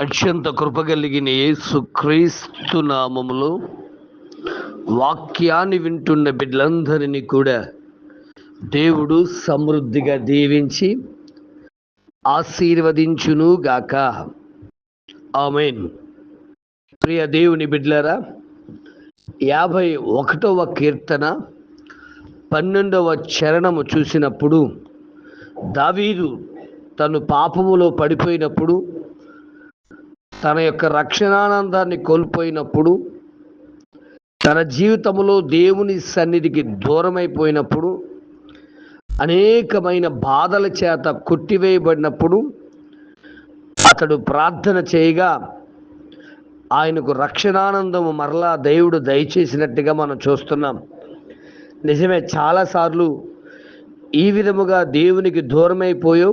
అత్యంత కృపగలిగిన యేసు క్రీస్తు నామములో వాక్యాన్ని వింటున్న బిడ్డలందరినీ కూడా దేవుడు సమృద్ధిగా దీవించి ఆశీర్వదించును గాక. ఆమేన్. ప్రియ దేవుని బిడ్డలారా, 51వ కీర్తన 12వ చరణము చూసినప్పుడు, దావీదు తను పాపములో పడిపోయినప్పుడు, తన యొక్క రక్షణానందాన్ని కోల్పోయినప్పుడు, తన జీవితంలో దేవుని సన్నిధికి దూరమైపోయినప్పుడు, అనేకమైన బాధల చేత కొట్టివేయబడినప్పుడు అతడు ప్రార్థన చేయగా ఆయనకు రక్షణానందము మరలా దేవుడు దయచేసినట్టుగా మనం చూస్తున్నాం. నిజమే, చాలాసార్లు ఈ విధముగా దేవునికి దూరమైపోయో,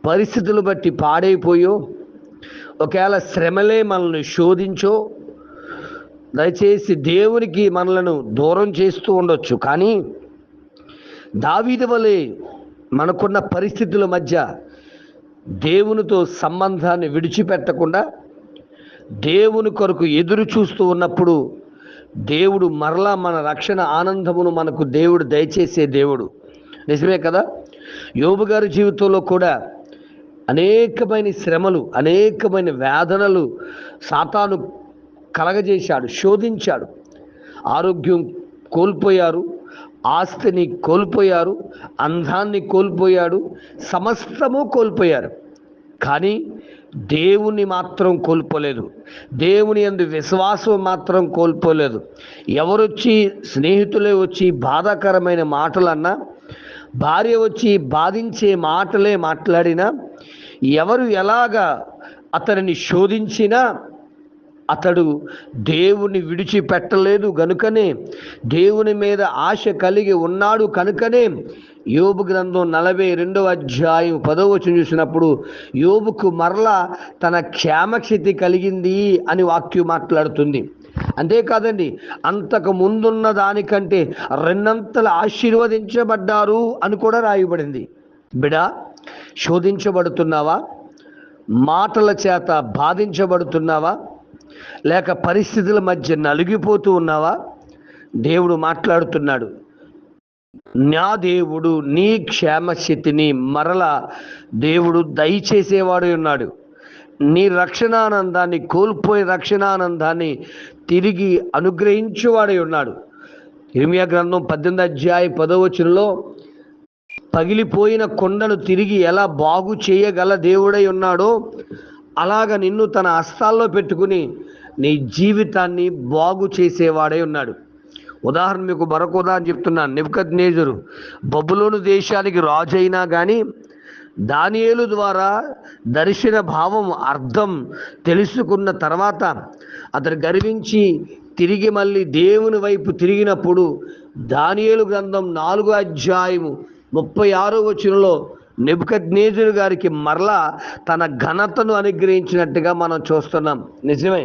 పరిస్థితులు బట్టి పాడైపోయో, ఒకవేళ శ్రమలే మనల్ని శోధించో, దయచేసి దేవునికి మనలను దూరం చేస్తూ ఉండొచ్చు. కానీ దావీదు వలె మనకున్న పరిస్థితుల మధ్య దేవునితో సంబంధాన్ని విడిచిపెట్టకుండా దేవుని కొరకు ఎదురు చూస్తూ ఉన్నప్పుడు దేవుడు మరలా మన రక్షణ ఆనందమును మనకు దేవుడు దయచేసే దేవుడు. నిజమే కదా? యోబు గారి జీవితంలో కూడా అనేకమైన శ్రమలు, అనేకమైన వేదనలు సాతాను కలగజేశాడు, శోధించాడు. ఆరోగ్యం కోల్పోయారు, ఆస్తిని కోల్పోయారు, అందాన్ని కోల్పోయాడు, సమస్తము కోల్పోయారు. కానీ దేవుని మాత్రం కోల్పోలేదు. దేవుని యందు విశ్వాసం మాత్రం కోల్పోలేదు. ఎవరొచ్చి, స్నేహితులే వచ్చి బాధాకరమైన మాటలన్నా, భార్య వచ్చి బాధించే మాటలే మాట్లాడినా, ఎవరు ఎలాగా అతనిని శోధించినా అతడు దేవుని విడిచిపెట్టలేదు గనుకనే, దేవుని మీద ఆశ కలిగి ఉన్నాడు కనుకనే యోబు గ్రంథం 42వ అధ్యాయం 10వ వచనం చూసినప్పుడు యోబుకు మరలా తన క్షేమక్షితి కలిగింది అని వాక్యం మాట్లాడుతుంది. అంతేకాదండి, అంతకు ముందున్న దానికంటే రెండంతలు ఆశీర్వదించబడ్డారు అని కూడా రాయబడింది. బిడా, శోధించబడుతున్నావా? మాటల చేత బాధించబడుతున్నావా? లేక పరిస్థితుల మధ్య నలిగిపోతూ ఉన్నావా? దేవుడు మాట్లాడుతున్నాడు. నా దేవుడు నీ క్షేమస్థితిని మరలా దేవుడు దయచేసేవాడు ఉన్నాడు. నీ రక్షణానందాన్ని కోల్పోయే రక్షణానందాన్ని తిరిగి అనుగ్రహించేవాడై ఉన్నాడు. ఇర్మియా గ్రంథం 18వ అధ్యాయం 10వ వచనంలో పగిలిపోయిన కొండను తిరిగి ఎలా బాగు చేయగల దేవుడై ఉన్నాడో, అలాగ నిన్ను తన హస్తాల్లో పెట్టుకుని నీ జీవితాన్ని బాగు చేసేవాడై ఉన్నాడు. ఉదాహరణ మీకు మరొక ఉదాహరణ చెప్తున్నాను. నెబుకద్నెజరు బబులోను దేశానికి రాజు అయినా కానీ దానియేలు ద్వారా దర్శన భావం అర్థం తెలుసుకున్న తర్వాత అతడు గర్వించి తిరిగి మళ్ళీ దేవుని వైపు తిరిగినప్పుడు దానియేలు గ్రంథం 4వ అధ్యాయము 36వ వచనంలో నెబుకద్నెజరు గారికి మరలా తన ఘనతను అనుగ్రహించినట్టుగా మనం చూస్తున్నాం. నిజమే,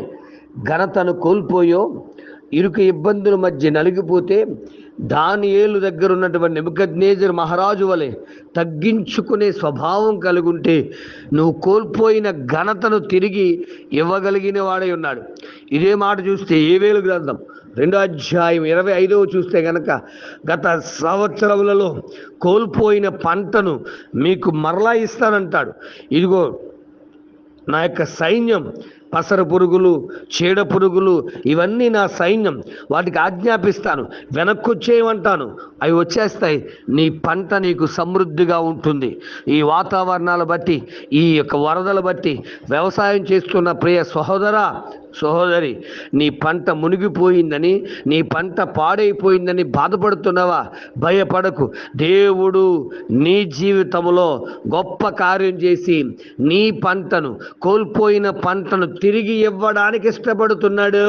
ఘనతను కోల్పోయో, ఇరుకు ఇబ్బందుల మధ్య నలిగిపోతే దానియేలు దగ్గర ఉన్నటువంటి నెబుకద్నెజరు మహారాజు వలె తగ్గించుకునే స్వభావం కలిగుంటే నువ్వు కోల్పోయిన ఘనతను తిరిగి ఇవ్వగలిగిన వాడై ఉన్నాడు. ఇదే మాట చూస్తే యోవేలు గ్రంథం 2వ అధ్యాయం 25వ చూస్తే కనుక, గత సంవత్సరములలో కోల్పోయిన పంటను మీకు మరలా ఇస్తానంటాడు. ఇదిగో నా యొక్క సైన్యం, పసర పురుగులు, చీడ పురుగులు, ఇవన్నీ నా సైన్యం, వాటికి ఆజ్ఞాపిస్తాను, వెనక్కి వచ్చేయమంటాను, అవి వచ్చేస్తాయి. నీ పంట నీకు సమృద్ధిగా ఉంటుంది. ఈ వాతావరణాలు బట్టి, ఈ యొక్క వరదలు బట్టి వ్యవసాయం చేస్తున్న ప్రియ సహోదరా, సహోదరి, నీ పంట మునిగిపోయిందని, నీ పంట పాడైపోయిందని బాధపడుతున్నావా? భయపడకు. దేవుడు నీ జీవితంలో గొప్ప కార్యం చేసి నీ పంటను, కోల్పోయిన పంటను తిరిగి ఇవ్వడానికి ఇష్టపడుతున్నాడు.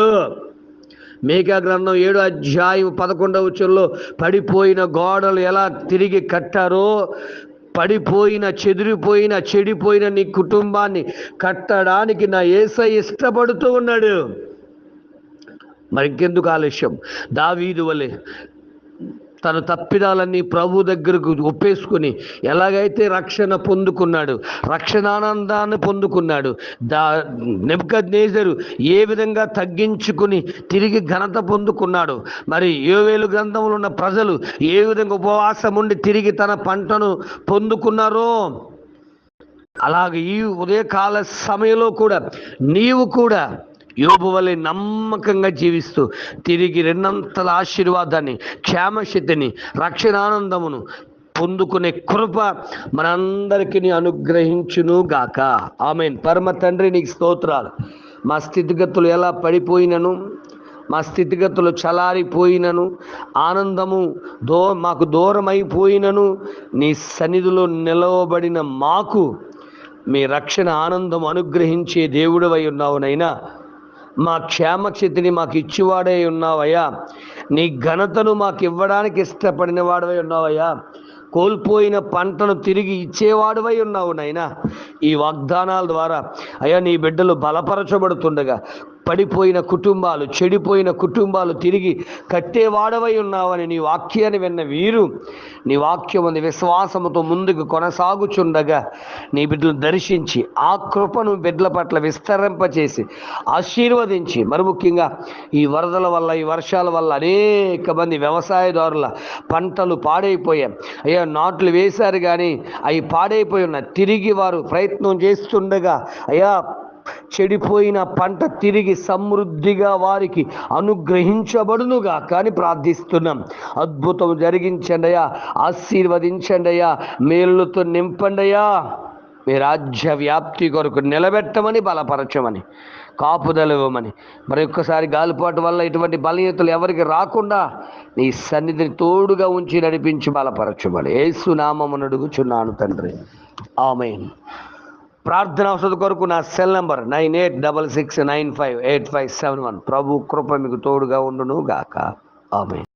మీకా గ్రంథం 7వ అధ్యాయం 11వ వచనంలో పడిపోయిన గోడలు ఎలా తిరిగి కట్టారో, పడిపోయిన, చెదిరిపోయిన, చెడిపోయిన నీ కుటుంబాన్ని కట్టడానికి నా యేసయ్య ఇష్టపడుతూ ఉన్నాడు. మరి ఇంకెందుకు ఆలస్యం? దావీదు వలె తన తప్పిదాలన్నీ ప్రభు దగ్గరకు ఒప్పేసుకుని ఎలాగైతే రక్షణ పొందుకున్నాడు, రక్షణానందాన్ని పొందుకున్నాడు, నెబుకద్నెజరు ఏ విధంగా తగ్గించుకుని తిరిగి ఘనత పొందుకున్నాడు, మరి యోవేలు గ్రంథంలో ఉన్న ప్రజలు ఏ విధంగా ఉపవాసం ఉండి తిరిగి తన పంటను పొందుకున్నారో, అలాగే ఈ ఉదయకాల సమయంలో కూడా నీవు కూడా యోబు వలె నమ్మకంగా జీవిస్తూ తిరిగి రెండంతల ఆశీర్వాదాన్ని, క్షేమశక్తిని, రక్షణానందమును పొందుకునే కృప మనందరికీ అనుగ్రహించును గాక. ఆమేన్. పరమ తండ్రి, నీకు స్తోత్రాలు. మా స్థితిగతులు ఎలా పడిపోయినను, మా స్థితిగతులు చలారిపోయినను, ఆనందము మాకు దూరమైపోయినను, నీ సన్నిధిలో నిలవబడిన మాకు మీ రక్షణ ఆనందం అనుగ్రహించే దేవుడవై ఉన్నావునైనా. మా క్షేమక్షితిని మాకు ఇచ్చివాడై ఉన్నావయ్యా. నీ ఘనతను మాకు ఇవ్వడానికి ఇష్టపడిన వాడవై ఉన్నావయ్యా. కోల్పోయిన పంటను తిరిగి ఇచ్చేవాడువై ఉన్నావు నైనా. ఈ వాగ్దానాల ద్వారా అయ్యా నీ బిడ్డలు బలపరచబడుతుండగా పడిపోయిన కుటుంబాలు, చెడిపోయిన కుటుంబాలు తిరిగి కట్టేవాడవై ఉన్నావని నీ వాక్యాన్ని విన్న వీరు నీ వాక్యం అందు విశ్వాసముతో ముందుకు కొనసాగుచుండగా నీ బిడ్డలు దర్శించి ఆ కృపను బిడ్డల పట్ల విస్తరింపచేసి ఆశీర్వదించి, మరి ముఖ్యంగా ఈ వరదల వల్ల, ఈ వర్షాల వల్ల అనేక మంది వ్యవసాయదారుల పంటలు పాడైపోయాయి అయ్యా. నాట్లు వేశారు కానీ అవి పాడైపోయి ఉన్నాయి. తిరిగి వారు ప్రయత్నం చేస్తుండగా అయ్యా చెడిపోయిన పంట తిరిగి సమృద్ధిగా వారికి అనుగ్రహించబడునుగా కానీ ప్రార్థిస్తున్నాం. అద్భుతం జరిగించండి అయ్యా, ఆశీర్వదించండి అయ్యా, మేలుతో నింపండి అయ్యా. మీ రాజ్య వ్యాప్తి కొరకు నిలబెట్టమని, బలపరచమని, కాపుదల ఇవ్వమని, మరి ఒక్కసారి గాలిపాటు వల్ల ఇటువంటి బలహీనతలు ఎవరికి రాకుండా నీ సన్నిధిని తోడుగా ఉంచి నడిపించి బలపరచమని యేసు నామమున అడుగుచున్నాను తండ్రి. ఆమేన్. ప్రార్థన అవసరం కొరకు నా సెల్ నంబర్ 9866958571. ప్రభు కృప మీకు తోడుగా ఉండును గాక. ఆమేన్.